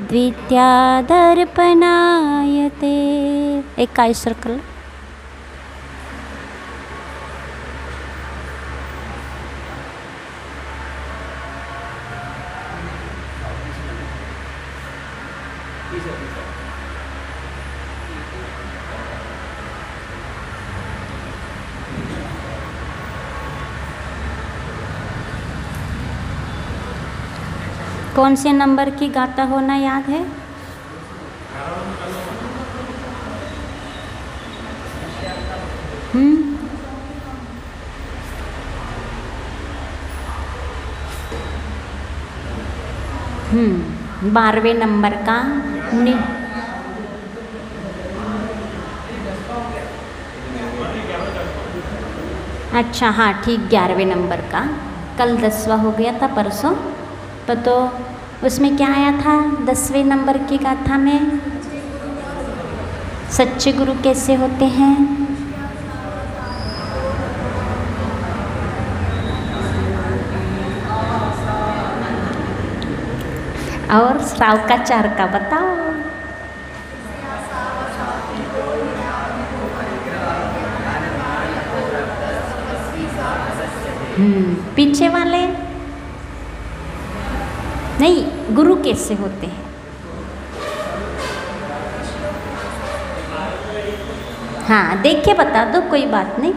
द्वितीया दर्पणायते। एक काय सर्कल। कौन से नंबर की गाता होना याद है? हम्म 12वें नंबर का अच्छा हाँ ठीक 11वें नंबर का। कल 10वां हो गया था परसों, तो उसमें क्या आया था 10वें नंबर की गाथा में? सच्चे गुरु कैसे होते हैं? और श्राव का चार का बताओ। पीछे वाले नहीं, गुरु कैसे होते हैं? हाँ देख के बता दो, कोई बात नहीं।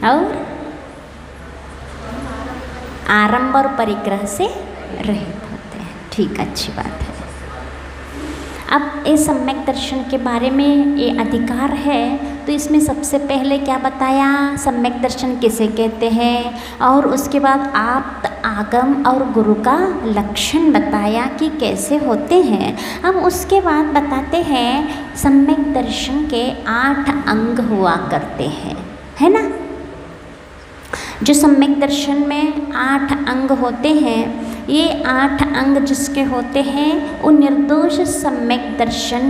और आरंभ और परिग्रह से रहित होते हैं। ठीक, अच्छी बात है। अब ये सम्यक दर्शन के बारे में ये अधिकार है, तो इसमें सबसे पहले क्या बताया, सम्यक दर्शन किसे कहते हैं, और उसके बाद आप आगम और गुरु का लक्षण बताया कि कैसे होते हैं। अब उसके बाद बताते हैं सम्यक दर्शन के 8 अंग हुआ करते हैं, है ना। जो सम्यक दर्शन में 8 अंग होते हैं, ये 8 अंग जिसके होते हैं वो निर्दोष सम्यक दर्शन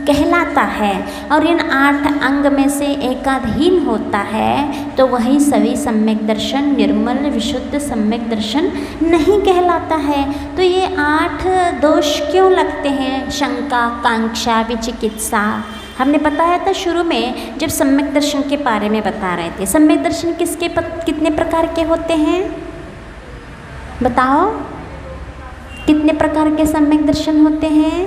कहलाता है। और इन 8 अंग में से एकाधीन होता है तो वही सभी सम्यक दर्शन निर्मल विशुद्ध सम्यक दर्शन नहीं कहलाता है। तो ये 8 दोष क्यों लगते हैं? शंका, कांक्षा, विचिकित्सा। हमने बताया था शुरू में जब सम्यक दर्शन के बारे में बता रहे थे। सम्यक दर्शन कितने प्रकार के होते हैं बताओ? कितने प्रकार के सम्यक दर्शन होते हैं?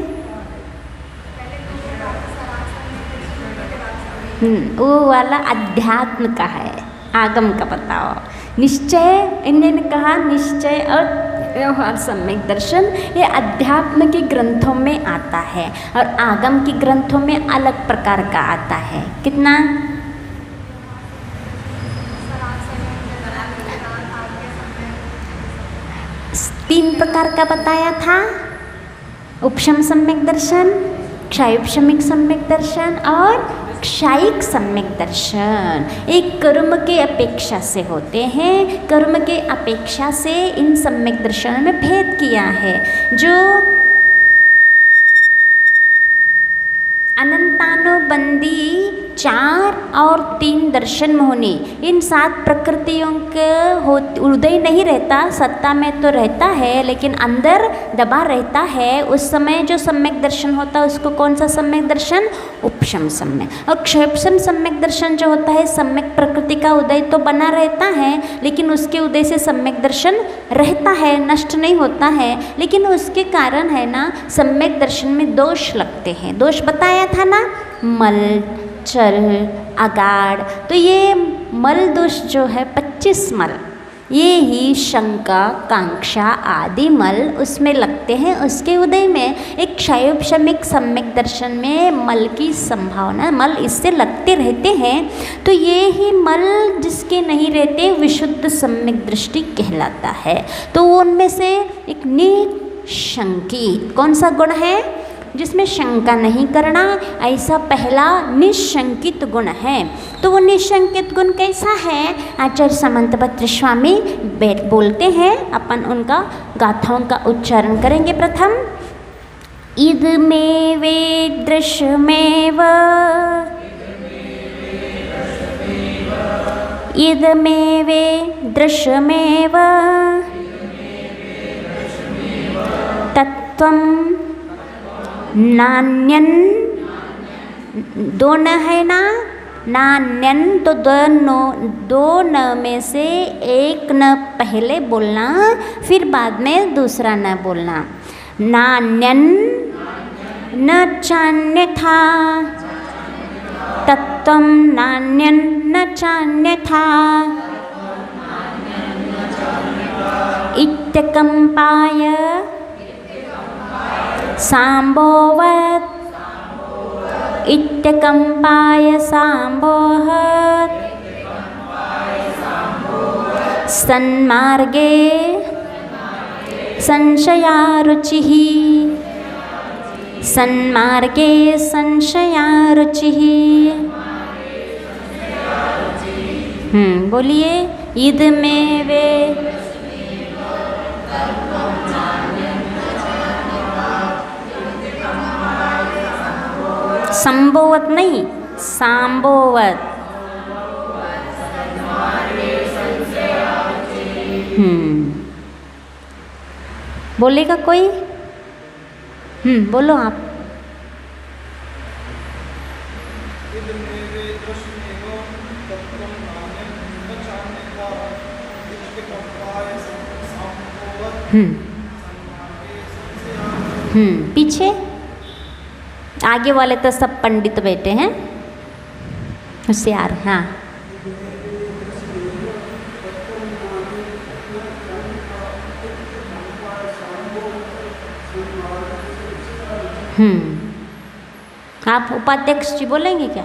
वो वाला अध्यात्म का है, आगम का बताओ। निश्चय, इन्होंने कहा निश्चय और व्यवहार सम्यक दर्शन ये अध्यात्म के ग्रंथों में आता है और आगम के ग्रंथों में अलग प्रकार का आता है। कितना? तीन प्रकार का बताया था। उपशम सम्यक दर्शन, क्षायोपशमिक सम्यक दर्शन और क्षायिक सम्यक दर्शन। एक कर्म के अपेक्षा से होते हैं, कर्म के अपेक्षा से इन सम्यक दर्शन में भेद किया है। जो अनंतानुबंधी 4 और 3 दर्शन मोहनी, इन 7 प्रकृतियों के उदय नहीं रहता, सत्ता में तो रहता है लेकिन अंदर दबा रहता है। उस समय जो सम्यक दर्शन होता है उसको कौन सा सम्यक दर्शन? उपशम सम्यक। और क्षयपशम सम्यक दर्शन जो होता है, सम्यक प्रकृति का उदय तो बना रहता है लेकिन उसके उदय से सम्यक दर्शन रहता है, नष्ट नहीं होता है। लेकिन उसके कारण है ना सम्यक दर्शन में दोष लगते हैं। दोष बताया था ना, मल, चल, अगाड़। तो ये मल दोष जो है 25 मल, ये ही शंका, कांक्षा आदि मल उसमें लगते हैं उसके उदय में। एक क्षयोपशमिक सम्यक दर्शन में मल की संभावना, मल इससे लगते रहते हैं। तो ये ही मल जिसके नहीं रहते विशुद्ध सम्यक दृष्टि कहलाता है। तो उनमें से एक निशंकित कौन सा गुण है? जिसमें शंका नहीं करना, ऐसा पहला निशंकित गुण है। तो वो निशंकित गुण कैसा है? आचार्य समंतभद्र स्वामी बोलते हैं, अपन उनका गाथाओं का उच्चारण करेंगे। प्रथम, इद में वे दृश्यमेव इदमेवे दृश्यमेव तत्त्वं नान्यन, दो न है ना, नान्यन तो दो न में से एक न पहले बोलना, फिर बाद में दूसरा न बोलना। नान्यन न चान्यथा, तत्त्वं नान्यन न चान्यथा, इत्यकम्पाय सांभोवत्, इत्यकम्पाय सांभोहत्, सन्मार्गे संशयारुचिः, सन्मार्गे संशयारुचिः। बोलिए, इदमेवे संभोवत नहीं, सांभोवत। बोलेगा कोई? बोलो आप। पीछे आगे वाले तो सब पंडित बैठे हैं, होशियार। हाँ, आप उपाध्यक्ष जी बोलेंगे क्या?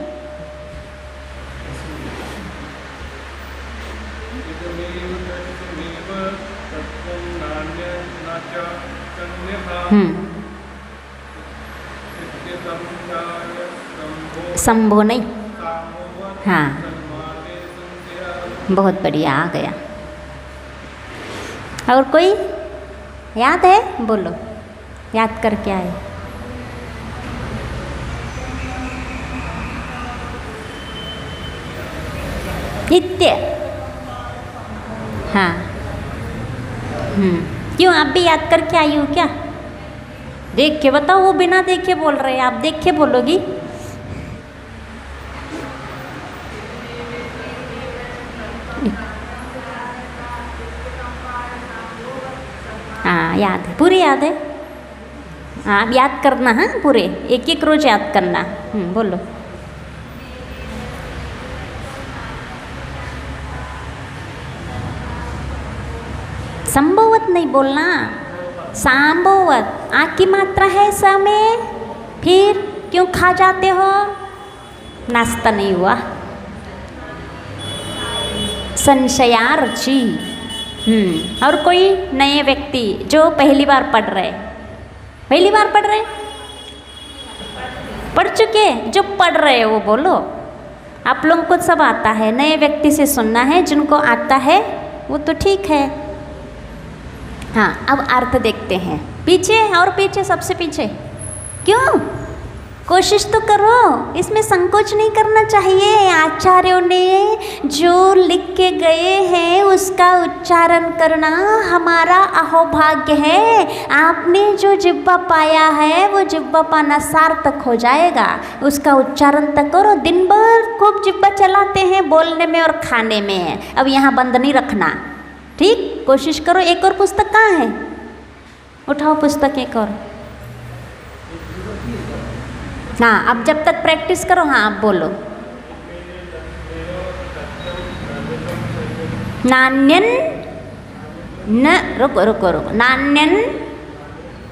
संभो नहीं। हाँ, बहुत बढ़िया, आ गया। और कोई याद है? बोलो, याद करके आए। नित्य। हाँ, क्यों आप भी याद करके आई हो क्या? देख के बताओ, वो बिना देखे बोल रहे हैं, आप देख के बोलोगी। हाँ, याद है, पूरी याद है। हाँ, आप याद करना। हाँ, पूरे एक एक रोज याद करना। बोलो। संभवत नहीं बोलना, सांभवत। आँख की मात्रा है स में, फिर क्यों खा जाते हो? नाश्ता नहीं हुआ। संशयारुचि। और कोई नए व्यक्ति जो पहली बार पढ़ रहे? पहली बार पढ़ रहे? पढ़ चुके? जो पढ़ रहे वो बोलो। आप लोगों को सब आता है, नए व्यक्ति से सुनना है, जिनको आता है वो तो ठीक है। हाँ, अब अर्थ देखते हैं। पीछे और पीछे, सबसे पीछे। क्यों? कोशिश तो करो, इसमें संकोच नहीं करना चाहिए। आचार्यों ने जो लिख के गए हैं उसका उच्चारण करना हमारा अहोभाग्य है। आपने जो जिह्वा पाया है वो जिह्वा पाना सार्थक हो जाएगा। उसका उच्चारण तक करो। दिन भर खूब जिह्वा चलाते हैं बोलने में और खाने में। अब यहाँ बंद नहीं रखना, ठीक? कोशिश करो। एक और पुस्तक कहाँ है? उठाओ पुस्तक एक और। हाँ, अब जब तक प्रैक्टिस करो। हाँ, आप बोलो। नान्यन न, रुको रुको रुको, नान्यन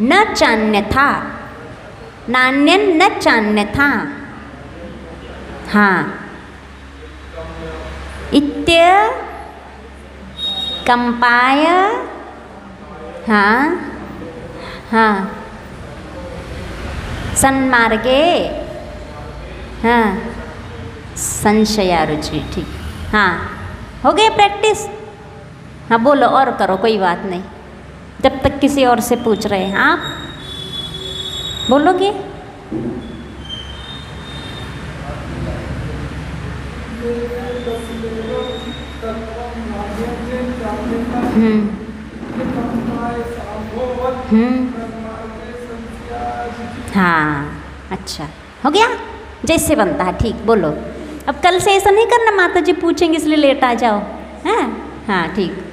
न चान्यथा, नान्यन न चान्यथा। हाँ, इत्य कंपाय। हाँ हाँ, सन्मार्गे। हाँ, संशयारुचि। ठीक। हाँ, हो गए प्रैक्टिस? हाँ, बोलो और करो, कोई बात नहीं। जब तक किसी और से पूछ रहे हैं आप बोलोगे। हाँ, अच्छा हो गया, जैसे बनता है। ठीक, बोलो। अब कल से ऐसा नहीं करना, माता जी पूछेंगे इसलिए लेट आ जाओ। हैं? हाँ, ठीक।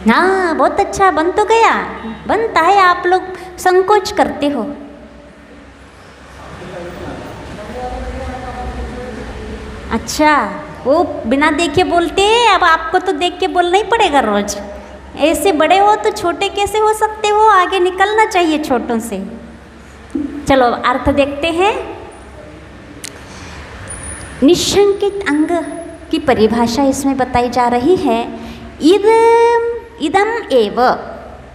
हाँ, बहुत अच्छा बन तो गया, बनता है। आप लोग संकोच करते हो। अच्छा, वो बिना देखे बोलते हैं, अब आपको तो देख के बोलना ही पड़ेगा रोज। ऐसे बड़े हो तो छोटे कैसे हो सकते हो? आगे निकलना चाहिए छोटों से। चलो अर्थ देखते हैं। निशंकित अंग की परिभाषा इसमें बताई जा रही है। इदम एव,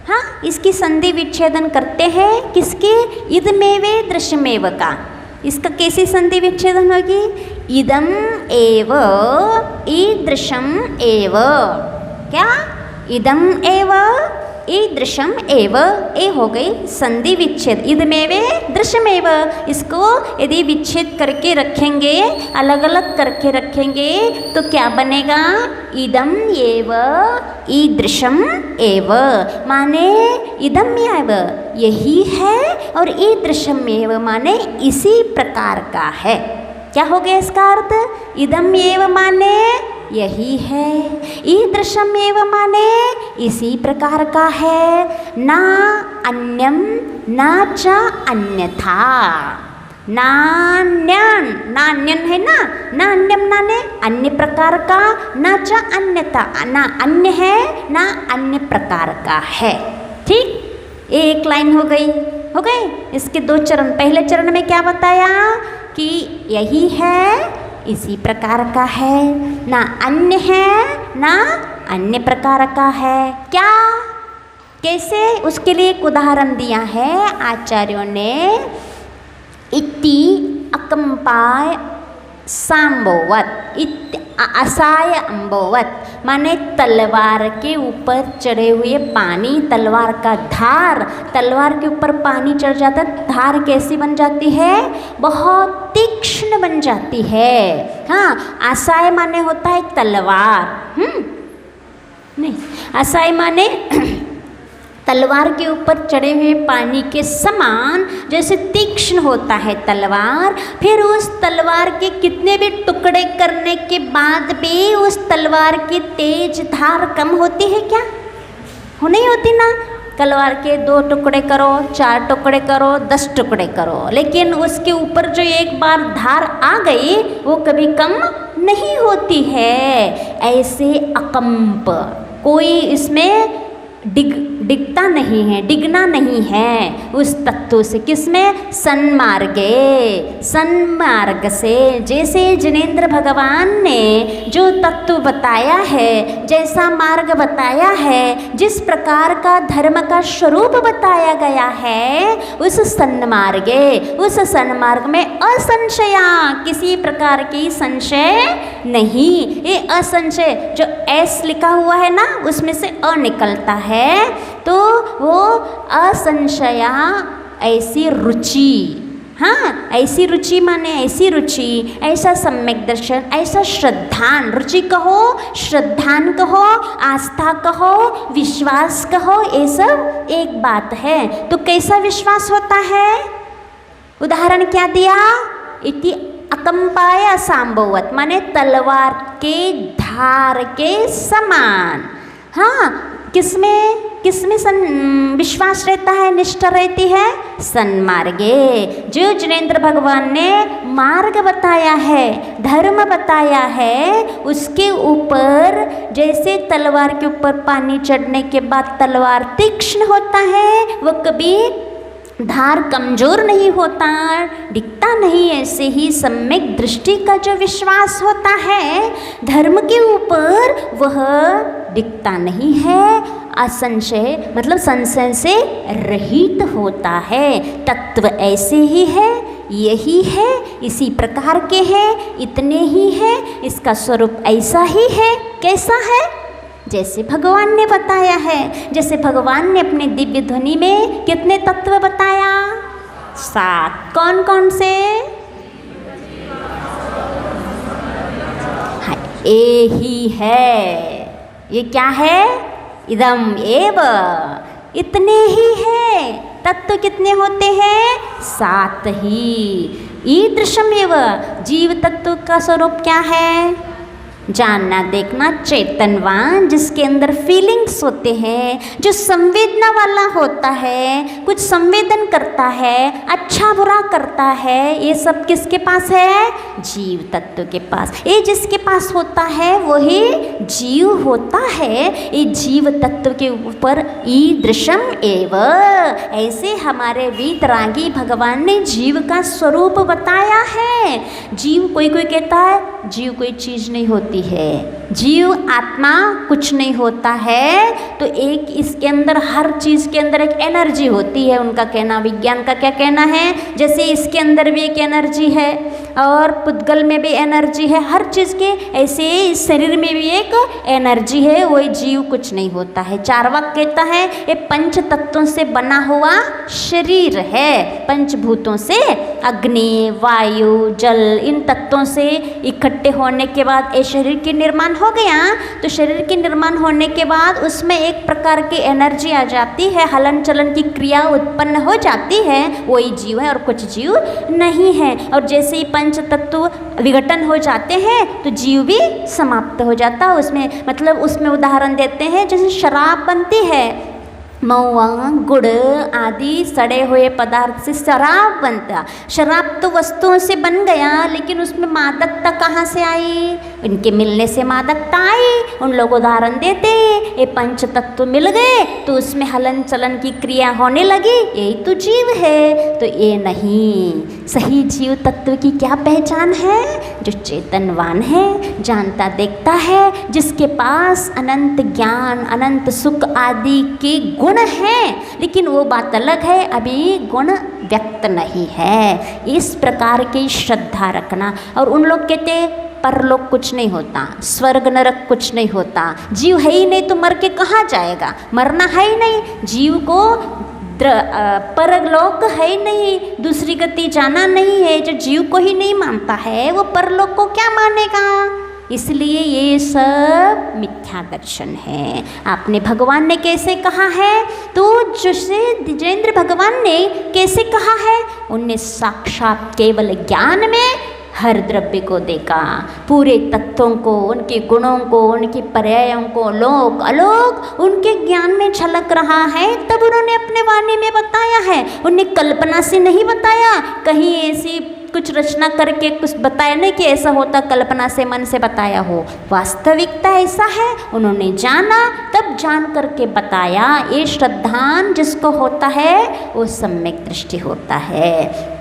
हाँ, इसकी संधि विच्छेदन करते हैं किसके? इदमेवे दृश्यमेव का। इसका कैसी संधि विच्छेदन होगी? इदम एव ईदृशम एव। क्या? इदम एव ईदृशम एव, ए हो गई संधि विच्छेद। इदमेवे दृश्यमेव, इसको यदि विच्छेद करके रखेंगे, अलग अलग करके रखेंगे तो क्या बनेगा? इदम एव ईदृशम एव, माने इदम एव यही है और ईदृशम एव माने इसी प्रकार का है। क्या हो गया इसका अर्थ? इदम एव माने यही है, ईदृशम एव माने इसी प्रकार का है। ना अन्यम ना च अन्यथा, नान्यन, नान्यन है ना, ना अन्यम नाने अन्य प्रकार का, ना च अन्यथा, ना अन्य है ना अन्य प्रकार का है। ठीक, एक लाइन हो गई, हो गए। इसके दो चरण। पहले चरण में क्या बताया कि यही है, इसी प्रकार का है, ना अन्य है ना अन्य प्रकार का है। क्या, कैसे? उसके लिए एक उदाहरण दिया है आचार्यों ने। इति अकंपाय सांबोवत, असाय अंबोवत, माने तलवार के ऊपर चढ़े हुए पानी, तलवार का धार, तलवार के ऊपर पानी चढ़ जाता है, धार कैसी बन जाती है? बहुत तीक्ष्ण बन जाती है। हाँ, असाय माने होता है तलवार। नहीं, असाय माने तलवार के ऊपर चढ़े हुए पानी के समान जैसे तीक्ष्ण होता है तलवार। फिर उस तलवार के कितने भी टुकड़े करने के बाद भी उस तलवार की तेज धार कम होती है क्या? हो नहीं होती ना। तलवार के 2 टुकड़े करो, 4 टुकड़े करो, 10 टुकड़े करो, लेकिन उसके ऊपर जो एक बार धार आ गई वो कभी कम नहीं होती है। ऐसे अकंप, कोई इसमें डिगता नहीं है, डिगना नहीं है उस तत्व से। किसमें? सन्मार्गे, सन्मार्ग से। जैसे जिनेंद्र भगवान ने जो तत्व बताया है, जैसा मार्ग बताया है, जिस प्रकार का धर्म का स्वरूप बताया गया है, उस सन्मार्गे, उस सन्मार्ग में असंशया, किसी प्रकार की संशय नहीं। ये असंशय जो एस लिखा हुआ है ना, उसमें से अ निकलता है, तो वो असंशया ऐसी रुचि। हाँ, ऐसी रुचि माने ऐसी रुचि, ऐसा सम्यक दर्शन, ऐसा श्रद्धान, रुचि कहो, श्रद्धान कहो, आस्था कहो, विश्वास कहो, ये सब एक बात है। तो कैसा विश्वास होता है? उदाहरण क्या दिया? इति अकंपाय सांबोवत, माने तलवार के धार के समान। हाँ, किसमें विश्वास रहता है, निष्ठा रहती है? सन्मार्गे, जो जिनेंद्र भगवान ने मार्ग बताया है, धर्म बताया है, उसके ऊपर जैसे तलवार के ऊपर पानी चढ़ने के बाद तलवार तीक्ष्ण होता है, वो कभी धार कमजोर नहीं होता, दिखता नहीं। ऐसे ही सम्यक दृष्टि का जो विश्वास होता है धर्म के ऊपर, वह दिखता नहीं है, असंशय मतलब संशय से रहित होता है। तत्व ऐसे ही है, यही है, इसी प्रकार के है, इतने ही है, इसका स्वरूप ऐसा ही है। कैसा है? जैसे भगवान ने बताया है। जैसे भगवान ने अपने दिव्य ध्वनि में कितने तत्व बताया? 7। कौन कौन से? हाँ, ए ही है। ये क्या है? इदम एव, इतने ही है। तत्व कितने होते हैं? 7 ही। ईदृशम एव, जीव तत्व का स्वरूप क्या है? जानना देखना चेतनवान, जिसके अंदर फीलिंग्स होते हैं, जो संवेदना वाला होता है, कुछ संवेदन करता है, अच्छा बुरा करता है, ये सब किसके पास है? जीव तत्व के पास। ये जिसके पास होता है वही जीव होता है। ये जीव तत्व के ऊपर ईदृशम एव, ऐसे हमारे वीतरागी भगवान ने जीव का स्वरूप बताया है। जीव, कोई कोई कहता है जीव कोई चीज़ नहीं होती है, जीव आत्मा कुछ नहीं होता है। तो एक इसके अंदर, हर चीज़ के अंदर एक एनर्जी होती है, उनका कहना। विज्ञान का क्या कहना है? जैसे इसके अंदर भी एक एनर्जी है और पुद्गल में भी एनर्जी है, हर चीज़ के, ऐसे इस शरीर में भी एक एनर्जी है। वही जीव कुछ नहीं होता है। चार्वाक कहता है ये पंच तत्वों से बना हुआ शरीर है। पंचभूतों से, अग्नि, वायु, जल, इन तत्वों से इकट्ठे होने के बाद ये शरीर के निर्माण हो गया। तो शरीर के निर्माण होने के बाद उसमें एक प्रकार की एनर्जी आ जाती है, हलन चलन की क्रिया उत्पन्न हो जाती है, वही जीव है और कुछ जीव नहीं है। और जैसे ही पंच तत्व विघटन हो जाते हैं तो जीव भी समाप्त हो जाता है उसमें। मतलब उसमें उदाहरण देते हैं, जैसे शराब बनती है, महुआ, गुड़ आदि सड़े हुए पदार्थ से शराब बनता। शराब तो वस्तुओं से बन गया, लेकिन उसमें मादकता कहाँ से आई? इनके मिलने से मादकता आई। उन लोग उदाहरण देते, ये पंच तत्व मिल गए तो उसमें हलन चलन की क्रिया होने लगी, यही तो जीव है। तो ये नहीं, सही जीव तत्व की क्या पहचान है? जो चेतनवान है, जानता देखता है, जिसके पास अनंत ज्ञान, अनंत सुख आदि के गुण है, लेकिन वो बात अलग है, अभी गुण व्यक्त नहीं है। इस प्रकार की श्रद्धा रखना। और उन लोग कहते परलोक कुछ नहीं होता, स्वर्ग नरक कुछ नहीं होता, जीव है ही नहीं तो मर के कहाँ जाएगा? मरना है ही नहीं, जीव को परलोक है ही नहीं, दूसरी गति जाना नहीं है। जो जीव को ही नहीं मानता है वो परलोक को क्या मानेगा? इसलिए ये सब मिथ्या दर्शन है। आपने भगवान ने कैसे कहा है? तो जैसे द्विजेंद्र भगवान ने कैसे कहा है? उनने साक्षात केवल ज्ञान में हर द्रव्य को देखा, पूरे तत्वों को, उनके गुणों को, उनके पर्यायों को, लोक अलोक उनके ज्ञान में झलक रहा है। तब उन्होंने अपने वाणी में बताया है। उन्हें कल्पना से नहीं बताया, कहीं ऐसी कुछ रचना करके कुछ बताया नहीं कि ऐसा होता, कल्पना से, मन से बताया हो। वास्तविकता ऐसा है, उन्होंने जाना, तब जान करके बताया। ये श्रद्धान जिसको होता है वो सम्यक दृष्टि होता है।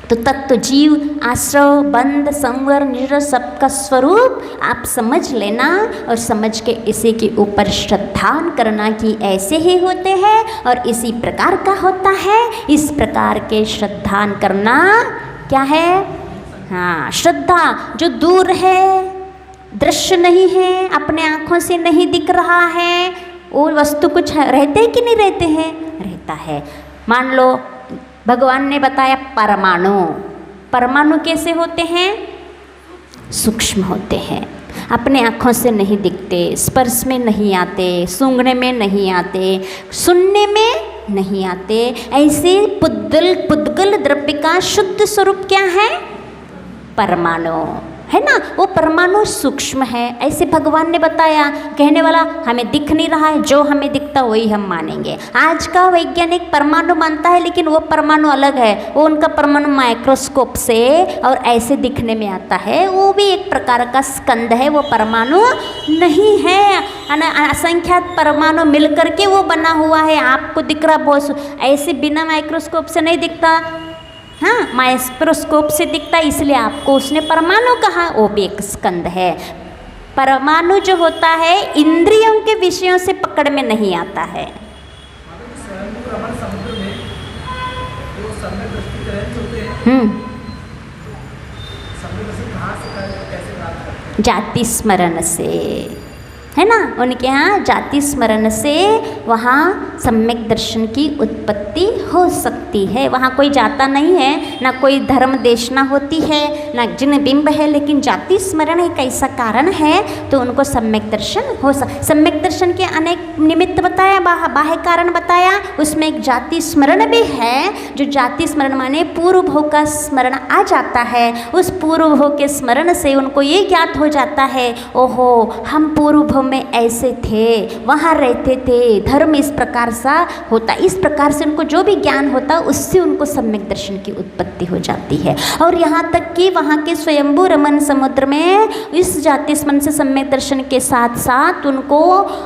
तो तत्व, जीव, आश्रव, बंध, संवर, निर, सबका स्वरूप आप समझ लेना और समझ के इसी के ऊपर श्रद्धान करना कि ऐसे ही होते हैं और इसी प्रकार का होता है। इस प्रकार के श्रद्धान करना क्या है? हाँ, श्रद्धा जो दूर है, दृश्य नहीं है, अपने आँखों से नहीं दिख रहा है, वो वस्तु कुछ रहते हैं कि नहीं रहते हैं? रहता है। मान लो भगवान ने बताया परमाणु। परमाणु कैसे होते हैं? सूक्ष्म होते हैं, अपने आँखों से नहीं दिखते, स्पर्श में नहीं आते, सूंघने में नहीं आते, सुनने में नहीं आते। ऐसे पुद्गल द्रव्य का शुद्ध स्वरूप क्या है? परमाणु है ना। वो परमाणु सूक्ष्म है, ऐसे भगवान ने बताया। कहने वाला हमें दिख नहीं रहा है, जो हमें दिखता वही हम मानेंगे। आज का वैज्ञानिक परमाणु मानता है, लेकिन वो परमाणु अलग है। वो उनका परमाणु माइक्रोस्कोप से और ऐसे दिखने में आता है, वो भी एक प्रकार का स्कंद है, वो परमाणु नहीं है। असंख्यात परमाणु मिल करके वो बना हुआ है। आपको दिख रहा बहुत, ऐसे बिना माइक्रोस्कोप से नहीं दिखता। हाँ, माइक्रोस्कोप से दिखता, इसलिए आपको उसने परमाणु कहा। वो भी एक स्कंद है। परमाणु जो होता है इंद्रियों के विषयों से पकड़ में नहीं आता है। जाति स्मरण से, है ना। उनके यहाँ जाति स्मरण से वहाँ सम्यक दर्शन की उत्पत्ति हो सकती है। वहाँ कोई जाता नहीं है, ना कोई धर्म देशना होती है, ना जिन बिंब है, लेकिन जाति स्मरण एक ऐसा कारण है तो उनको सम्यक दर्शन हो सम्यक दर्शन के अनेक निमित्त बताया, बाह्य कारण बताया, उसमें एक जाति स्मरण भी है। जो जाति स्मरण माने पूर्व भोग का स्मरण आ जाता है, उस पूर्व भोग के स्मरण से उनको ये ज्ञात हो जाता है, ओहो हम पूर्व भोग में ऐसे थे, वहाँ रहते थे, धर्म इस प्रकार सा होता। इस प्रकार से उनको जो भी ज्ञान होता उससे उनको सम्यक दर्शन की उत्पत्ति हो जाती है। और यहाँ तक कि वहाँ के स्वयंभू रमन समुद्र में इस जाति स्मरण से सम्यक दर्शन के साथ साथ उनको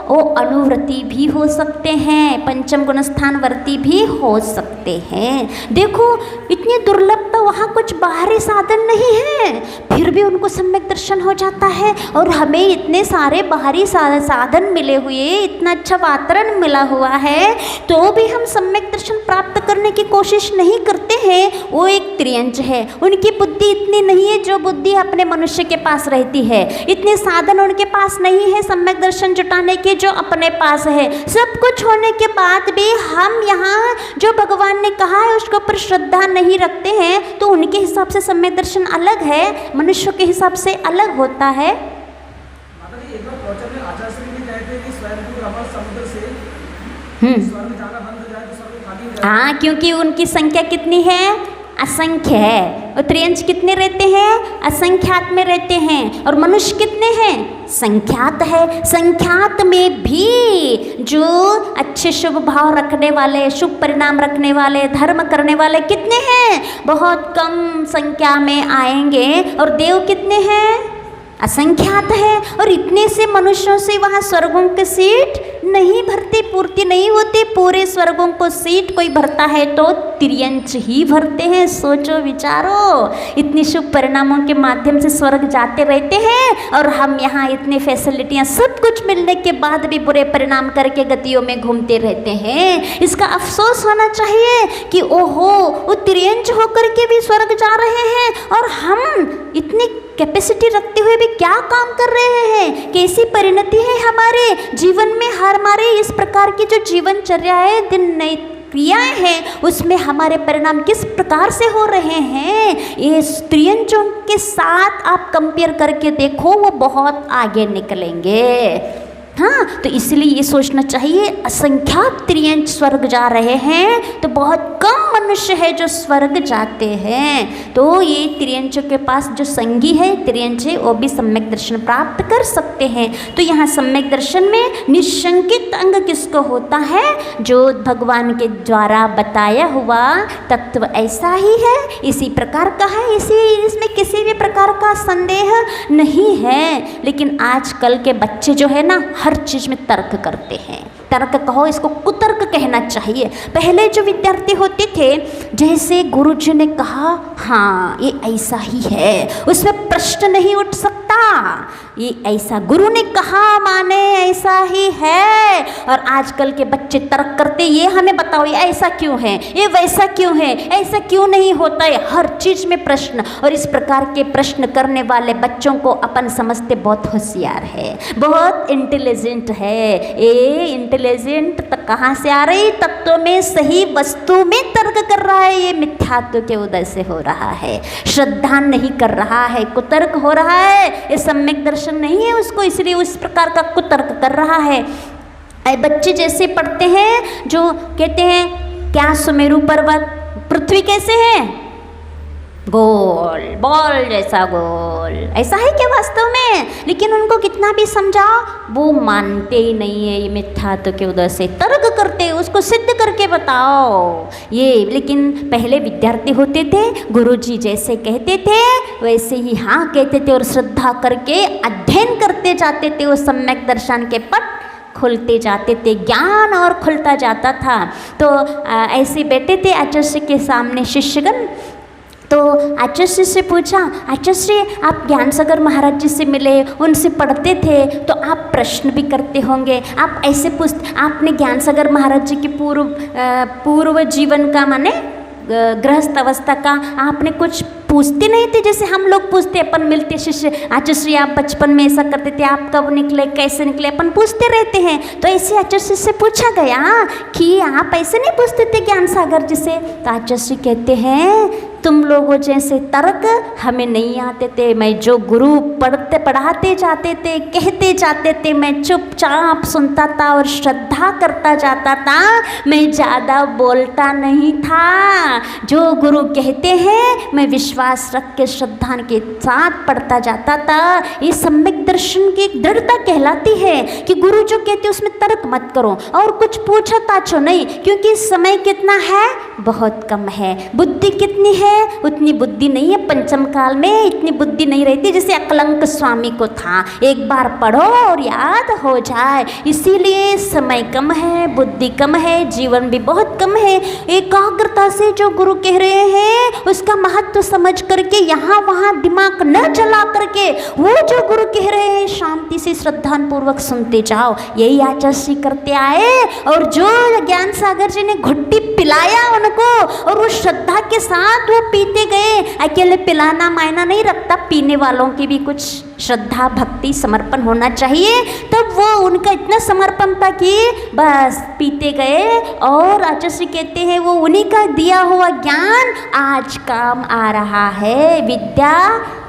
वो अनुवृत्ति भी हो सकते हैं, पंचम गुण स्थान वर्ती भी हो सकते हैं। देखो इतनी दुर्लभता, वहाँ कुछ बाहरी साधन नहीं है, फिर भी उनको सम्यक दर्शन हो जाता है। और हमें इतने सारे बाहरी साधन मिले हुए, इतना अच्छा वातावरण मिला हुआ है, तो भी हम सम्यक दर्शन प्राप्त करने की कोशिश नहीं करते हैं। वो एक त्रियंच है, उनकी बुद्धि इतनी नहीं है जो बुद्धि अपने मनुष्य के पास रहती है, इतने साधन उनके पास नहीं है सम्यक दर्शन जुटाने के जो अपने पास है। सब कुछ होने के बाद भी हम यहाँ जो भगवान ने कहा है उसके ऊपर श्रद्धा नहीं रखते हैं, तो उनके हिसाब से सम्यक दर्शन अलग है, मनुष्य के हिसाब से अलग होता है। हाँ, क्योंकि उनकी संख्या कितनी है? असंख्य है। और त्रियंच कितने रहते हैं? असंख्यात में रहते हैं। और मनुष्य कितने हैं? संख्यात है। संख्यात में भी जो अच्छे शुभ भाव रखने वाले, शुभ परिणाम रखने वाले, धर्म करने वाले कितने हैं? बहुत कम संख्या में आएंगे। और देव कितने हैं? असंख्यात है। और इतने से मनुष्यों से वहाँ स्वर्गों की सीट नहीं भरती, पूर्ति नहीं होती। पूरे स्वर्गों को सीट कोई भरता है तो त्रियंच ही भरते हैं। सोचो विचारो, इतनी शुभ परिणामों के माध्यम से स्वर्ग जाते रहते हैं और हम यहाँ इतनी फैसिलिटियाँ सब कुछ मिलने के बाद भी बुरे परिणाम करके गतियों में घूमते रहते हैं। इसका अफसोस होना चाहिए कि ओहो, वो त्रियंच होकर के भी स्वर्ग जा रहे हैं और हम इतनी कैपेसिटी रखते हुए भी क्या काम कर रहे हैं। कैसी परिणति है हमारे जीवन में। हमारे इस प्रकार की जो जीवनचर्या है, दिन नई क्रियाएं हैं, उसमें हमारे परिणाम किस प्रकार से हो रहे हैं, ये त्रियंचों के साथ आप कंपेयर करके देखो, वो बहुत आगे निकलेंगे। हाँ, तो इसलिए ये सोचना चाहिए असंख्यात त्रियंच स्वर्ग जा रहे हैं तो बहुत कम मनुष्य है जो स्वर्ग जाते हैं। तो ये त्रियंचों के पास जो संगी है, त्रियंच है, वो भी सम्यक दर्शन प्राप्त कर सकते हैं। तो यहाँ सम्यक दर्शन में निशंकित अंग किसको होता है? जो भगवान के द्वारा बताया हुआ तत्व ऐसा ही है, इसी प्रकार का है, इसमें किसी भी प्रकार का संदेह नहीं है। लेकिन आजकल के बच्चे जो है ना, हर चीज़ में तर्क करते हैं। तर्क कहो, इसको कुतर्क कहना चाहिए। पहले जो विद्यार्थी होते थे, जैसे गुरुजी ने कहा हाँ ये ऐसा ही है, उसमें प्रश्न नहीं उठ सकता, ये ऐसा गुरु ने कहा माने ऐसा ही है। और आजकल के बच्चे तर्क करते, ये हमें बताओ ये ऐसा क्यों है, ये वैसा क्यों है, ऐसा क्यों नहीं होता है, हर चीज़ में प्रश्न। और इस प्रकार के प्रश्न करने वाले बच्चों को अपन समझते बहुत होशियार है, बहुत इंटेलिजेंट है। ये इंटेलिजेंट तक कहाँ से आ रही? तत्व में, सही वस्तु में तर्क कर रहा है। ये मिथ्यात्व के उदय से हो रहा है, श्रद्धा नहीं कर रहा है, कुतर्क हो रहा है। ये सम्यक दर्शन नहीं है उसको, इसलिए उस प्रकार का कुतर्क कर रहा है। बच्चे जैसे पढ़ते हैं जो कहते हैं क्या सुमेरु पर्वत पृथ्वी कैसे है? गोल, बॉल जैसा गोल। ऐसा है क्या वास्तव में? लेकिन उनको कितना भी समझाओ वो मानते ही नहीं है। ये मिथ्यात्व के उदय से तर्क करते, उसको सिद्ध करके बताओ ये। लेकिन पहले विद्यार्थी होते थे, गुरुजी जैसे कहते थे वैसे ही हाँ कहते थे और श्रद्धा करके अध्ययन करते जाते थे। वो सम्यक दर्शन के पट खुलते जाते थे, ज्ञान और खुलता जाता था। तो ऐसे बैठे थे आचार्य के सामने शिष्यगण। तो आचार्य से पूछा, आचार्य आप ज्ञानसागर महाराज जी से मिले, उनसे पढ़ते थे तो आप प्रश्न भी करते होंगे, आप ऐसे आपने ज्ञानसागर महाराज जी के पूर्व जीवन का माने गृहस्थ अवस्था का आपने कुछ पूछते नहीं थे जैसे हम लोग पूछते, अपन मिलते शिष्य, आचार्य आप बचपन में ऐसा करते थे, आप कब निकले, कैसे निकले, अपन पूछते रहते हैं। तो ऐसे आचार्य से पूछा गया कि आप ऐसे नहीं पूछते थे ज्ञान सागर जी से। तो आचार्य कहते हैं तुम लोगों जैसे तर्क हमें नहीं आते थे। मैं जो गुरु पढ़ाते जाते थे, कहते जाते थे, मैं चुपचाप सुनता था और श्रद्धा करता जाता था। मैं ज़्यादा बोलता नहीं था। जो गुरु कहते हैं मैं विश्वास रख के श्रद्धा के साथ पढ़ता जाता था। ये सम्यक दर्शन की एक दृढ़ता कहलाती है कि गुरु जो कहते उसमें तर्क मत करो और कुछ पूछो ताछो नहीं, क्योंकि समय कितना है, बहुत कम है। बुद्धि कितनी है, उतनी बुद्धि नहीं है। पंचम काल में इतनी बुद्धि नहीं रहती जैसे अकलंक स्वामी को था, एक बार पढ़ो और याद हो जाए। इसीलिए समय कम है, बुद्धि कम है, जीवन भी बहुत कम है। एकाग्रता से जो गुरु कह रहे हैं उसका महत्व समझ करके यहाँ वहाँ दिमाग न चला करके वो जो गुरु कह रहे हैं शांति से श्रद्धापूर्वक सुनते जाओ। यही आचार्य करते आए और जो ज्ञान सागर जी ने घुट्टी पिलाया उनको और वो श्रद्धा के साथ वो पीते गए। अकेले पिलाना मायना नहीं रखता, पीने वालों की भी कुछ श्रद्धा भक्ति समर्पण होना चाहिए। तब वो उनका इतना समर्पण था कि बस पीते गए। और आचार्य कहते हैं वो उन्हीं का दिया हुआ ज्ञान आज काम आ रहा है। विद्या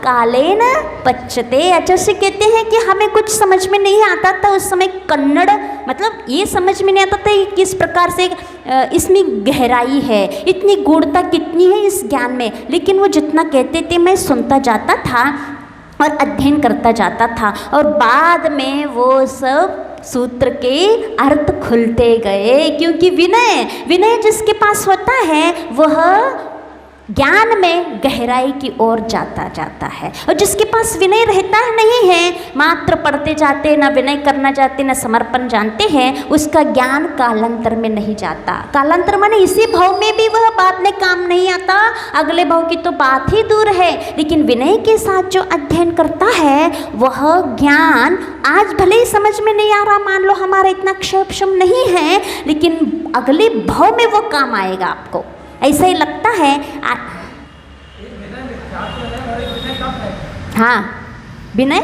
कालेन पच्यते। आचार्य कहते हैं कि हमें कुछ समझ में नहीं आता था उस समय कन्नड़, मतलब ये समझ में नहीं आता था कि किस प्रकार से इसमें गहराई है, इतनी गूढ़ता कितनी है इस ज्ञान में। लेकिन वो जितना कहते थे मैं सुनता जाता था और अध्ययन करता जाता था और बाद में वो सब सूत्र के अर्थ खुलते गए। क्योंकि विनय जिसके पास होता है वह ज्ञान में गहराई की ओर जाता है, और जिसके पास विनय रहता नहीं है, मात्र पढ़ते जाते, न विनय करना चाहते, न समर्पण जानते हैं, उसका ज्ञान कालांतर में नहीं जाता। कालांतर माने इसी भाव में भी वह बाद में काम नहीं आता, अगले भाव की तो बात ही दूर है। लेकिन विनय के साथ जो अध्ययन करता है वह ज्ञान आज भले ही समझ में नहीं आ रहा, मान लो हमारा इतना क्षम नहीं है, लेकिन अगले भाव में वो काम आएगा आपको, ऐसा ही लगता है। हाँ विनय,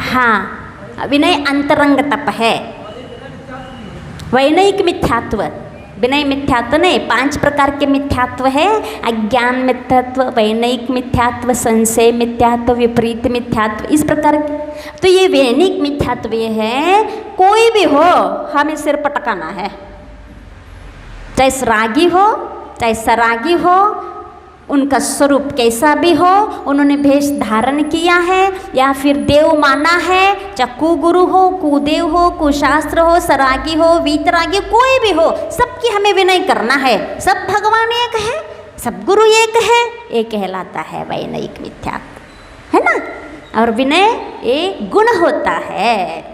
हाँ विनय अंतरंग तप है। वैनयिक मिथ्यात्व, विनय मिथ्यात्व नहीं, 5 प्रकार के मिथ्यात्व है। अज्ञान मिथ्यात्व, वैनयिक मिथ्यात्व, संशय मिथ्यात्व, विपरीत मिथ्यात्व, इस प्रकार। तो ये वैनयिक मिथ्यात्व ये है कोई भी हो हमें सिर पटकाना है, चाहे रागी हो चाहे सरागी हो, उनका स्वरूप कैसा भी हो, उन्होंने भेष धारण किया है या फिर देव माना है, चाहे कुगुरु हो, कुदेव हो, कुशास्त्र हो, सरागी हो, वीतरागी, कोई भी हो, सबकी हमें विनय करना है। सब भगवान एक है, सब गुरु एक है, ये कहलाता है वैनयिक मिथ्यात्व, है ना। और विनय एक गुण होता है,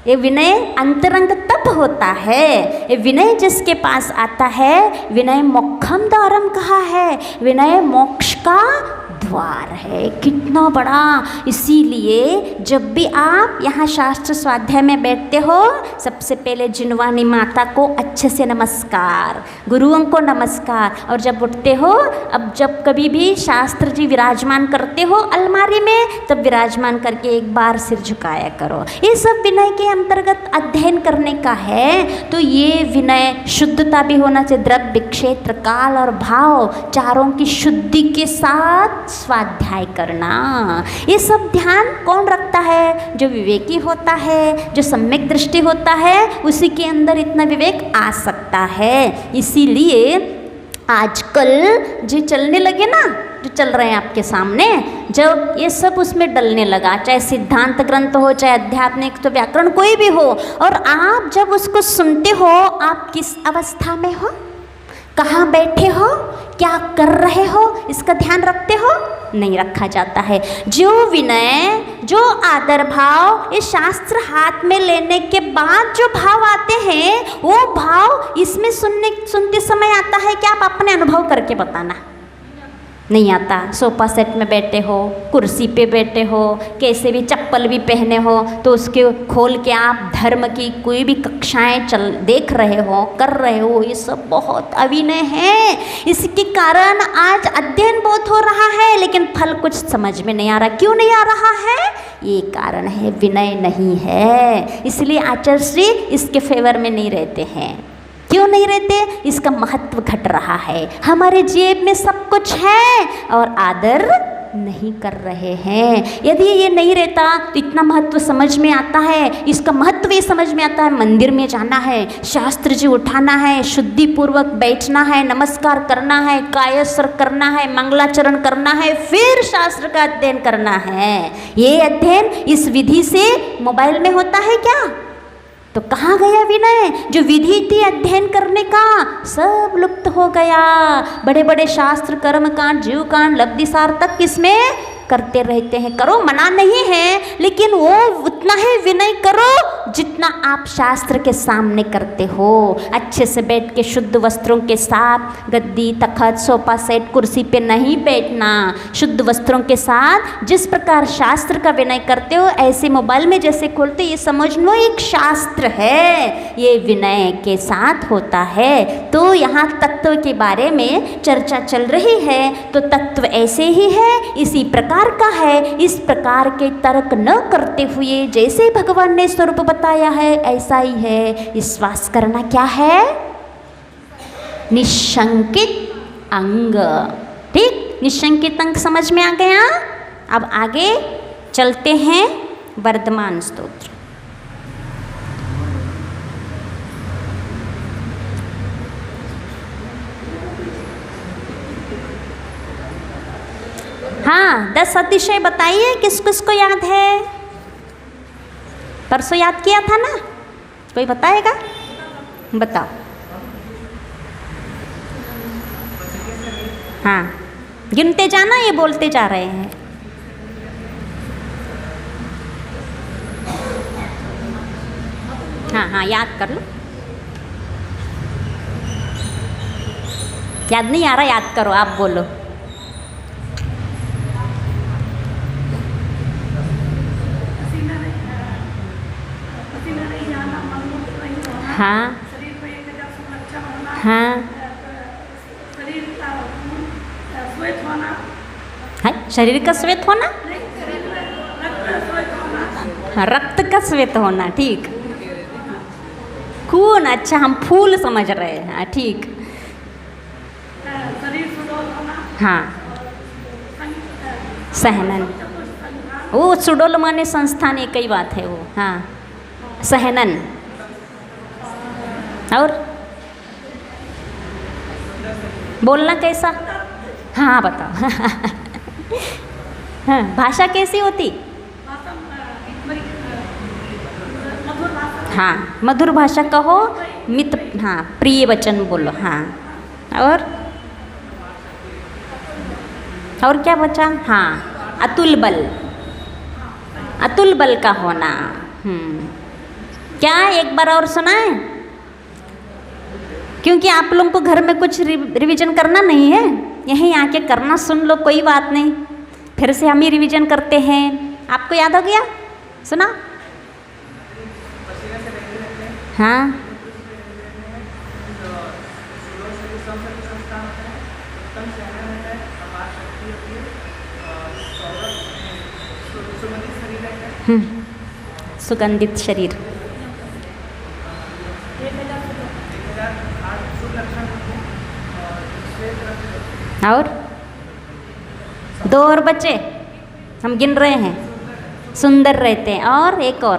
ये विनय अंतरंग तप होता है। ये विनय जिसके पास आता है, विनय मोक्षम द्वारम कहा है, विनय मोक्ष का द्वार है। कितना बड़ा। इसीलिए जब भी आप यहाँ शास्त्र स्वाध्याय में बैठते हो, सबसे पहले जिनवानी माता को अच्छे से नमस्कार, गुरुओं को नमस्कार, और जब उठते हो, अब जब कभी भी शास्त्र जी विराजमान करते हो अलमारी में, तब विराजमान करके एक बार सिर झुकाया करो। ये सब विनय के अंतर्गत अध्ययन करने का है। तो ये विनय शुद्धता भी होना चाहिए, द्रव्य, क्षेत्र, काल और भाव, चारों की शुद्धि के साथ स्वाध्याय करना। ये सब ध्यान कौन रखता है? जो विवेकी होता है, जो सम्यक दृष्टि होता है, उसी के अंदर इतना विवेक आ सकता है। इसीलिए आजकल जो चलने लगे ना, जो चल रहे हैं आपके सामने, जब ये सब उसमें डलने लगा, चाहे सिद्धांत ग्रंथ हो, चाहे आध्यात्मिक तो व्याकरण कोई भी हो, और आप जब उसको सुनते हो, आप किस अवस्था में हो, कहाँ बैठे हो, क्या कर रहे हो, इसका ध्यान रखते हो? नहीं रखा जाता है। जो विनय, जो आदर भाव, ये शास्त्र हाथ में लेने के बाद जो भाव आते हैं, वो भाव इसमें सुनते समय आता है कि आप अपने अनुभव करके बताना। नहीं आता। सोफ़ा सेट में बैठे हो, कुर्सी पे बैठे हो, कैसे भी चप्पल भी पहने हो तो उसके खोल के आप धर्म की कोई भी कक्षाएं देख रहे हो, कर रहे हो, ये सब बहुत अविनय है। इसके कारण आज अध्ययन बहुत हो रहा है लेकिन फल कुछ समझ में नहीं आ रहा। क्यों नहीं आ रहा है? ये कारण है विनय नहीं है, इसलिए आचार्य श्री इसके फेवर में नहीं रहते हैं। क्यों नहीं रहते? इसका महत्व घट रहा है। हमारे जेब में सब कुछ है और आदर नहीं कर रहे हैं। यदि ये नहीं रहता तो इतना महत्व समझ में आता है। इसका महत्व ये समझ में आता है, मंदिर में जाना है, शास्त्र जी उठाना है, शुद्धि पूर्वक बैठना है, नमस्कार करना है, कायस्र करना है, मंगलाचरण करना है, फिर शास्त्र का अध्ययन करना है। ये अध्ययन इस विधि से मोबाइल में होता है क्या? तो कहाँ गया विनय? जो विधि थी अध्ययन करने का सब लुप्त हो गया। बड़े बड़े शास्त्र, कर्म कांड, जीव कांड, लब्धि सार तक इसमें करते रहते हैं। करो, मना नहीं है, लेकिन वो उतना ही विनय करो जितना आप शास्त्र के सामने करते हो। अच्छे से बैठ के शुद्ध वस्त्रों के साथ, गद्दी, तखत, सोफा सेट, कुर्सी पे नहीं बैठना। शुद्ध वस्त्रों के साथ जिस प्रकार शास्त्र का विनय करते हो ऐसे मोबाइल में जैसे खोलते, ये समझ लो एक शास्त्र है, ये विनय के साथ होता है। तो यहाँ तत्व के बारे में चर्चा चल रही है, तो तत्व ऐसे ही है, इसी प्रकार का है। इस प्रकार के तर्क न करते हुए जैसे भगवान ने स्वरूप बताया है ऐसा ही है। विश्वास करना क्या है? निशंकित अंग। ठीक, निशंकित अंग समझ में आ गया। अब आगे चलते हैं वर्धमान स्तोत्र। हाँ, 10 अतिशय बताइए, किस किस को याद है? परसों याद किया था ना, कोई बताएगा? बताओ। हाँ, गिनते जाना, ये बोलते जा रहे हैं। हाँ हाँ, याद कर लो। याद नहीं आ रहा, याद करो, आप बोलो। हाँ हाँ, है शरीर का श्वेत होना, रक्त का श्वेत होना। ठीक, खून, अच्छा हम फूल समझ रहे हैं। ठीक, हाँ, सहनन, वो सुडोल माने संस्थान, एक ही बात है वो। हाँ, सहनन। और बोलना कैसा? हाँ बताओ। हाँ, भाषा कैसी होती? हाँ, मधुर भाषा कहो, मित, हाँ, प्रिय वचन बोलो। हाँ, और क्या बचा? हाँ, अतुल बल, अतुल बल का होना। क्या एक बार और सुनाए? क्योंकि आप लोगों को घर में कुछ रिवीजन करना नहीं है, यहीं आके करना, सुन लो, कोई बात नहीं, फिर से हम ही रिवीजन करते हैं। आपको याद हो गया? सुना? हाँ, सुगंधित शरीर। और 2 और बचे, हम गिन रहे हैं। सुंदर रहते हैं, और एक और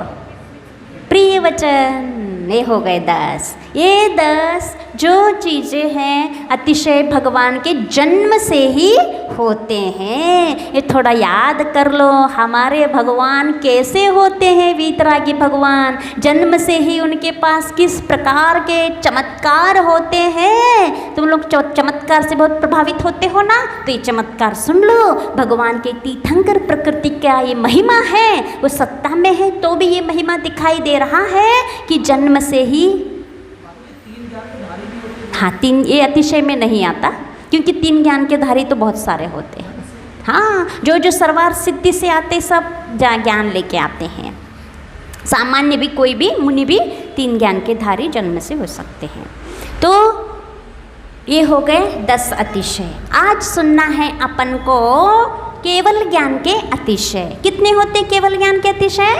प्रिय वचन, ये हो गए 10। ये 10 जो चीज़ें हैं अतिशय भगवान के जन्म से ही होते हैं। ये थोड़ा याद कर लो, हमारे भगवान कैसे होते हैं। वीतरागी भगवान जन्म से ही उनके पास किस प्रकार के चमत्कार होते हैं। तुम लोग चमत्कार से बहुत प्रभावित होते हो ना, तो ये चमत्कार सुन लो। भगवान के तीर्थंकर प्रकृति का ये महिमा है, वो सत्ता में है तो भी ये महिमा दिखाई दे रहा है कि जन्म से ही। हाँ, 3 ये अतिशय में नहीं आता, क्योंकि 3 ज्ञान के धारी तो बहुत सारे होते हैं। हाँ, जो सर्वार्थ सिद्धि से आते सब ज्ञान लेके आते हैं। सामान्य भी कोई भी मुनि भी 3 ज्ञान के धारी जन्म से हो सकते हैं। तो ये हो गए 10 अतिशय। आज सुनना है अपन को केवल ज्ञान के अतिशय। कितने होते केवल ज्ञान के अतिशय?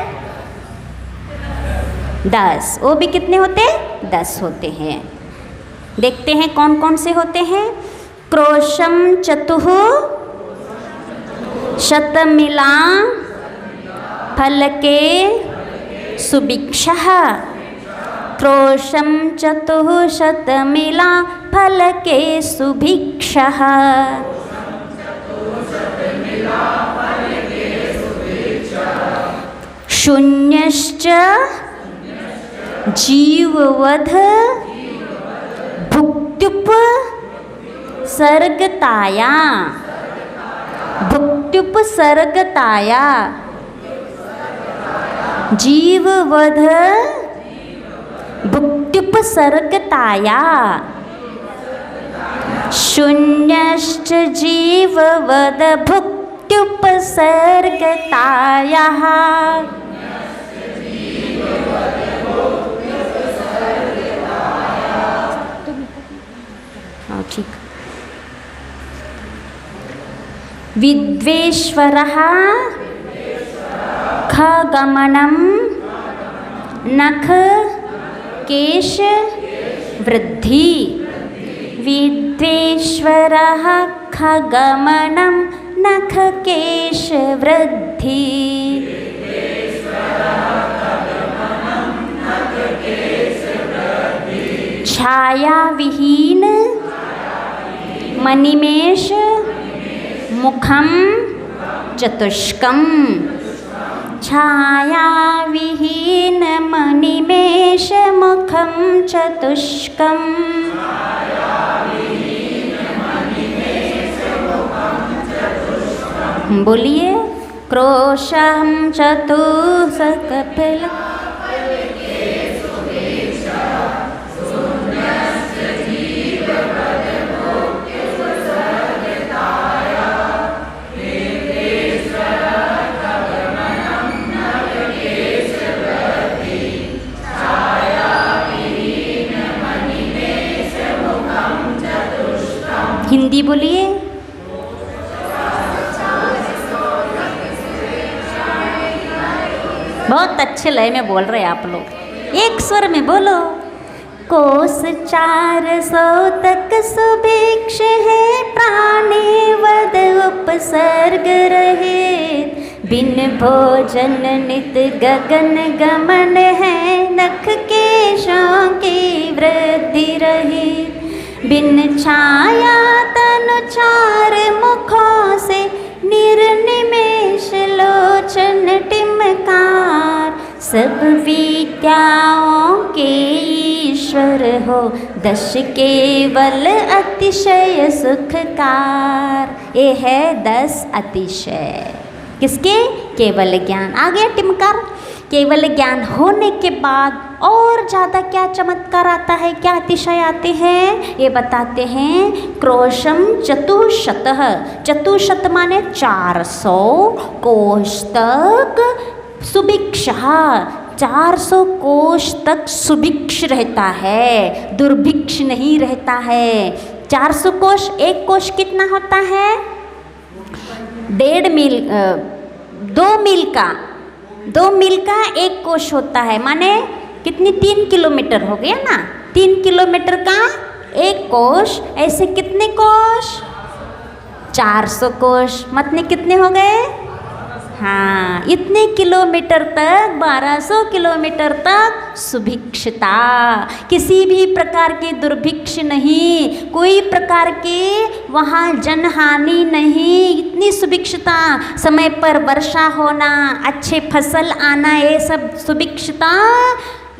10। वो भी कितने होते? 10 होते हैं। देखते हैं कौन कौन से होते हैं। क्रोशम चतुः शतमिला फलके सुभिक्षः। क्रोशम चतुः शतमिला फलके सुभिक्षः। शून्यश्च जीववध भुक्त्युप सर्गताया। भुक्त्युप सर्गताया जीववध भुक्त्युप सर्गताया। शून्यश्च जीववद भुक्त्युप सर्गताया। ठीक। विद्वेश्वरः खगमनं नख केश वृद्धि। विद्वेश्वरः खगमनं नख केश वृद्धि। छाया विहीन मणिमेष मुखम चतुष्कम। छाया विहीन मणिमेष मुखम चतुष्कम। बोलिए। क्रोशम चतुष्कफल हिंदी बोलिए। बहुत अच्छे लय में बोल रहे हैं आप लोग। एक स्वर में बोलो। कोस 400 तक सुभिक्ष है प्राणी वद उपसर्ग रहे। बिन भोजन नित गगन गमन है नख केशों की वृद्धि रहे। बिन छाया तनु 4 मुखों से निर्निमेष लोचन टिमकार। सब विद्याओं के ईश्वर हो 10 केवल अतिशय सुखकार। ये है 10 अतिशय किसके? केवल ज्ञान। आ गया टिमकार। केवल ज्ञान होने के बाद और ज़्यादा क्या चमत्कार आता है, क्या अतिशय आते हैं, ये बताते हैं। क्रोशम चतुशतः। चतुशत माने 400 कोश तक सुभिक्षा। 400 कोश तक सुभिक्ष रहता है, दुर्भिक्ष नहीं रहता है। 400 कोश, एक कोश कितना होता है? 1.5 मील, 2 मील का 2 मील का एक कोश होता है। माने कितनी? 3 किलोमीटर हो गया ना। 3 किलोमीटर का एक कोश। ऐसे कितने कोश? 400 कोश। मतलब कितने हो गए? हाँ, इतने किलोमीटर तक, 1200 किलोमीटर तक सुभिक्षता। किसी भी प्रकार की दुर्भिक्ष नहीं, कोई प्रकार की वहाँ जनहानि नहीं। इतनी सुभिक्षता, समय पर वर्षा होना, अच्छे फसल आना, ये सब सुभिक्षता।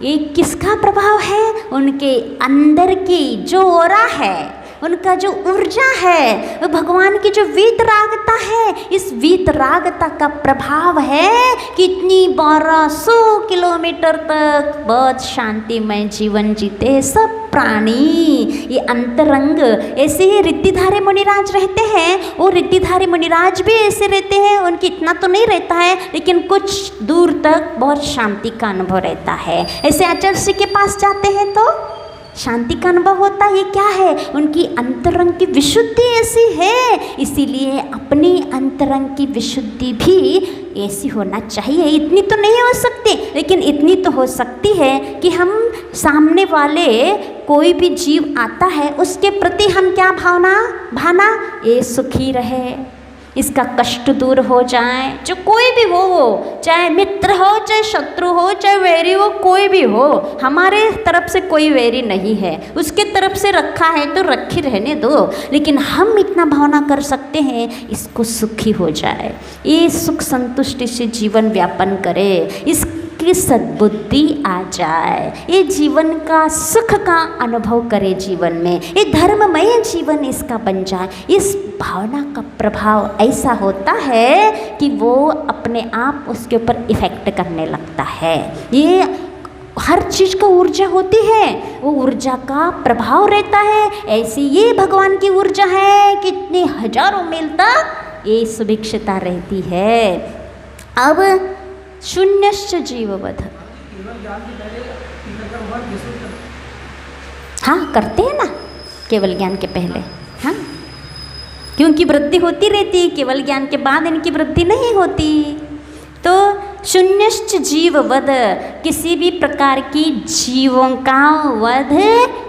ये किसका प्रभाव है? उनके अंदर की जो ओरा है, उनका जो ऊर्जा है, वो भगवान की जो वीतरागता है, इस वीतरागता का प्रभाव है कि इतनी 1200 किलोमीटर तक बहुत शांतिमय जीवन जीते हैं सब प्राणी। ये अंतरंग ऐसे ही रिद्धिधारी मुनिराज रहते हैं, वो रिद्धिधारी मुनिराज भी ऐसे रहते हैं, उनकी इतना तो नहीं रहता है लेकिन कुछ दूर तक बहुत शांति का अनुभव रहता है। ऐसे आचार्य श्री के पास जाते हैं तो शांति का अनुभव होता है। ये क्या है? उनकी अंतरंग की विशुद्धि ऐसी है, इसीलिए अपनी अंतरंग की विशुद्धि भी ऐसी होना चाहिए। इतनी तो नहीं हो सकती लेकिन इतनी तो हो सकती है कि हम सामने वाले कोई भी जीव आता है उसके प्रति हम क्या भावना ये सुखी रहे, इसका कष्ट दूर हो जाए, जो कोई भी हो, चाहे मित्र हो, चाहे शत्रु हो, चाहे वैरी हो, कोई भी हो, हमारे तरफ से कोई वैरी नहीं है, उसके तरफ से रखा है तो रखी रहने दो, लेकिन हम इतना भावना कर सकते हैं इसको सुखी हो जाए, ये सुख संतुष्टि से जीवन व्यापन करे, इसकी सद्बुद्धि आ जाए, ये जीवन का सुख का अनुभव करे जीवन में, ये धर्ममय जीवन इसका बन जाए। इस भावना का प्रभाव ऐसा होता है कि वो अपने आप उसके ऊपर इफेक्ट करने लगता है। ये हर चीज़ का ऊर्जा होती है, वो ऊर्जा का प्रभाव रहता है। ऐसी ये भगवान की ऊर्जा है, कितने हजारों मील तक ये सुभिक्षता रहती है। अब शून्यश्च जीववध, हाँ करते हैं ना केवल ज्ञान के पहले, हाँ क्योंकि वृद्धि होती रहती, केवल ज्ञान के बाद इनकी वृद्धि नहीं होती। तो शून्यश्च जीव वध, किसी भी प्रकार की जीवों का वध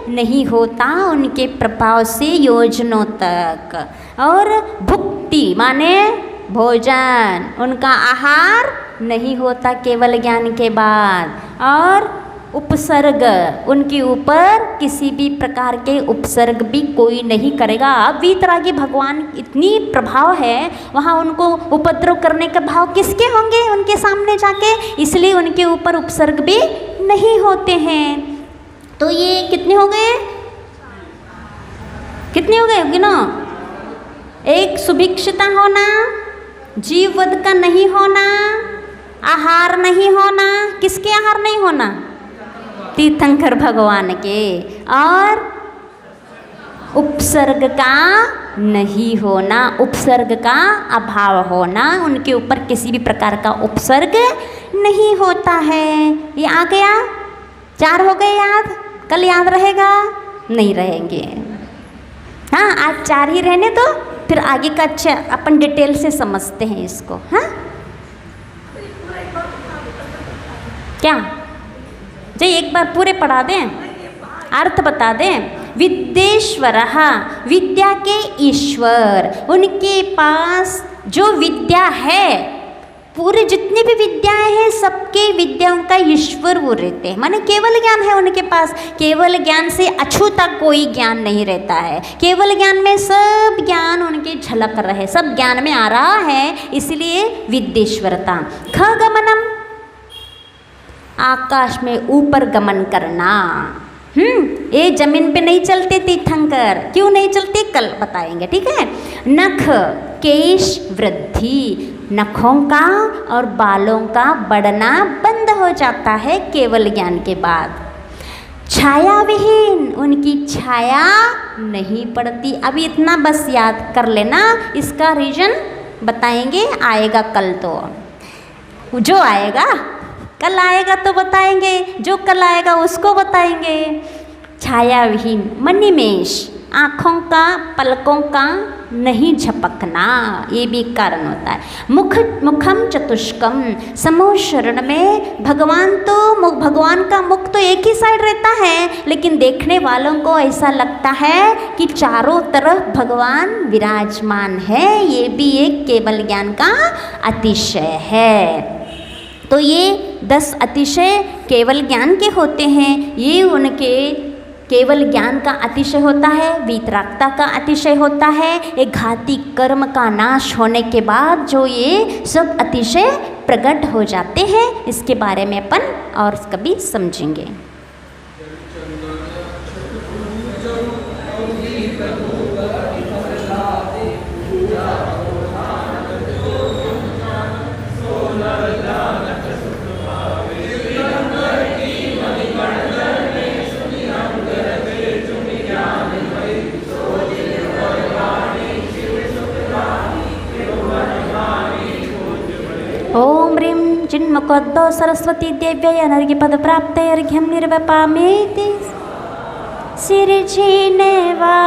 नहीं होता उनके प्रभाव से योजनों तक। और भुक्ति माने भोजन, उनका आहार नहीं होता केवल ज्ञान के बाद। और उपसर्ग, उनके ऊपर किसी भी प्रकार के उपसर्ग भी कोई नहीं करेगा। अब वीतरागी भगवान इतनी प्रभाव है, वहाँ उनको उपद्रव करने का भाव किसके होंगे उनके सामने जाके, इसलिए उनके ऊपर उपसर्ग भी नहीं होते हैं। तो ये कितने हो गए, कितने हो गए गिनो? एक सुभिक्षता होना, जीववध का नहीं होना, आहार नहीं होना, किसके आहार नहीं होना? तीर्थंकर भगवान के। और उपसर्ग का नहीं होना, उपसर्ग का अभाव होना, उनके ऊपर किसी भी प्रकार का उपसर्ग नहीं होता है। ये आ गया, 4 हो गए याद, कल याद रहेगा? नहीं रहेंगे। हाँ आज 4 ही रहने दो, फिर आगे का अच्छा अपन डिटेल से समझते हैं इसको। हाँ क्या जो एक बार पूरे पढ़ा दें, अर्थ बता दें। विद्येश्वरः, विद्या के ईश्वर, उनके पास जो विद्या है, पूरे जितनी भी विद्याएं हैं सबके विद्याओं का ईश्वर वो रहते हैं। माने केवल ज्ञान है उनके पास, केवल ज्ञान से अछूता कोई ज्ञान नहीं रहता है। केवल ज्ञान में सब ज्ञान उनके झलक रहे, सब ज्ञान में आ रहा है, इसलिए विद्येश्वरता। खगमनम, आकाश में ऊपर गमन करना। ये जमीन पे नहीं चलते तीर्थंकर, क्यों नहीं चलते कल बताएंगे, ठीक है। नख, केश वृद्धि, नखों का और बालों का बढ़ना बंद हो जाता है केवल ज्ञान के बाद। छाया विहीन, उनकी छाया नहीं पड़ती। अभी इतना बस याद कर लेना, इसका रीजन बताएंगे, आएगा कल तो, जो आएगा कल आएगा तो बताएंगे, जो कल आएगा उसको बताएंगे। छाया विहीन, मणिमेष, आँखों का पलकों का नहीं झपकना, ये भी कारण होता है। मुखम चतुष्कम, समूह शरण में भगवान का मुख तो एक ही साइड रहता है, लेकिन देखने वालों को ऐसा लगता है कि चारों तरफ भगवान विराजमान है। ये भी एक केवल ज्ञान का अतिशय है। तो ये 10 अतिशय केवल ज्ञान के होते हैं। ये उनके केवल ज्ञान का अतिशय होता है, वीतरागता का अतिशय होता है, एक घाती कर्म का नाश होने के बाद जो ये सब अतिशय प्रकट हो जाते हैं, इसके बारे में अपन और कभी समझेंगे। नमकोद्भव सरस्वती देव्यै अनर्घ्यपदप्राप्तये निर्वपामेति सिरिचीनेवाने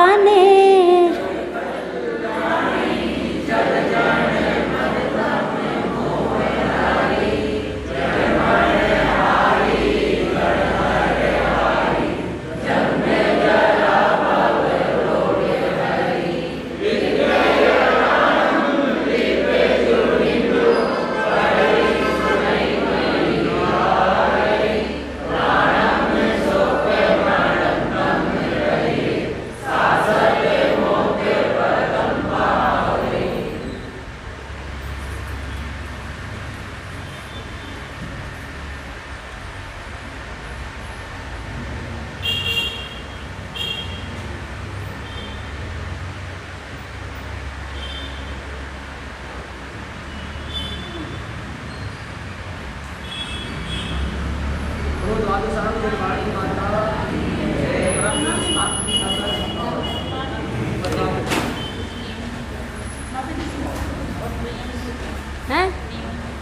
हैं?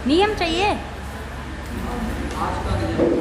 नियम चाहिए। आज का नियम